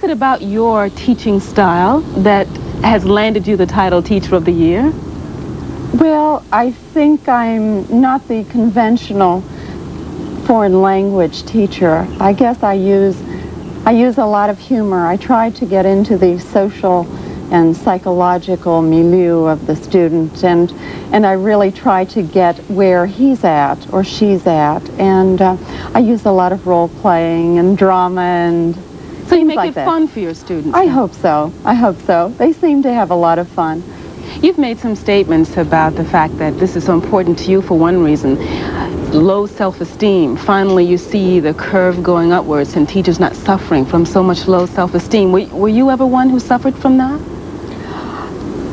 it about your teaching style that has landed you the title Teacher of the Year? Well, I think I'm not the conventional foreign language teacher. I guess I use a lot of humor. I try to get into the social and psychological milieu of the student, and I really try to get where he's at or she's at, and I use a lot of role playing and drama and so you make like it that. Fun for your students. I hope so. I hope so. They seem to have a lot of fun. You've made some statements about the fact that this is so important to you for one reason. Low self-esteem. Finally, you see the curve going upwards and teachers not suffering from so much low self-esteem. Were you ever one who suffered from that?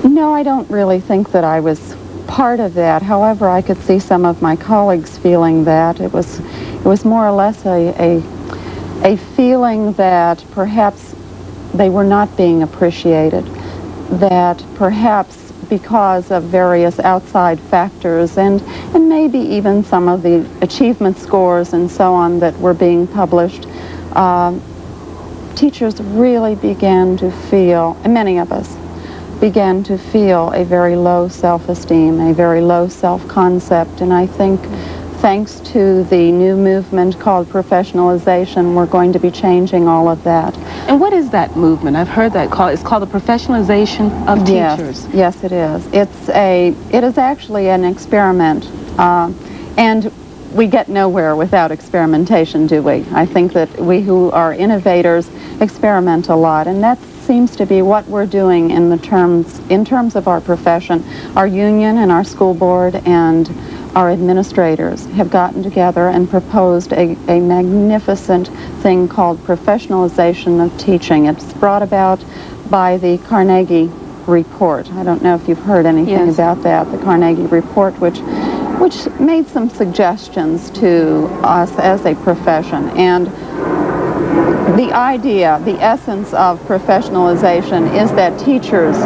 No, I don't really think that I was part of that. However, I could see some of my colleagues feeling that. It was more or less a feeling that perhaps they were not being appreciated, that perhaps because of various outside factors and maybe even some of the achievement scores and so on that were being published, teachers really began to feel, and many of us began to feel, a very low self-esteem, a very low self-concept. And I think thanks to the new movement called professionalization, we're going to be changing all of that. And what is that movement? I've heard that it's called the professionalization of teachers. Yes, it is. It is actually an experiment, and we get nowhere without experimentation, do we? I think that we who are innovators experiment a lot, and that seems to be what we're doing in terms of our profession. Our union and our school board and our administrators have gotten together and proposed a magnificent thing called professionalization of teaching. It's brought about by the Carnegie Report. I don't know if you've heard anything about that. The Carnegie Report, which made some suggestions to us as a profession. And the idea, the essence of professionalization is that teachers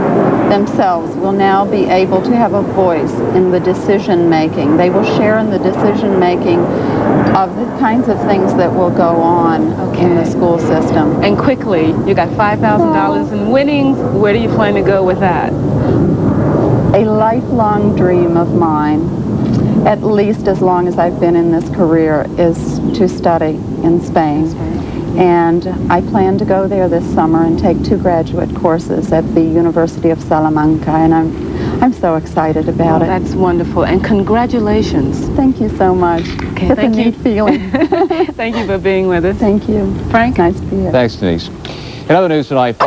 themselves will now be able to have a voice in the decision making. They will share in the decision making of the kinds of things that will go on in the school system. And quickly, you got $5,000 in winnings. Where do you plan to go with that? A lifelong dream of mine, at least as long as I've been in this career, is to study in Spain. And I plan to go there this summer and take 2 graduate courses at the University of Salamanca, and I'm so excited about it. That's wonderful, and congratulations. Thank you so much. Okay, it's a neat feeling. Thank you for being with us. Thank you. Frank? Nice to be here. Thanks, Denise. In other news tonight.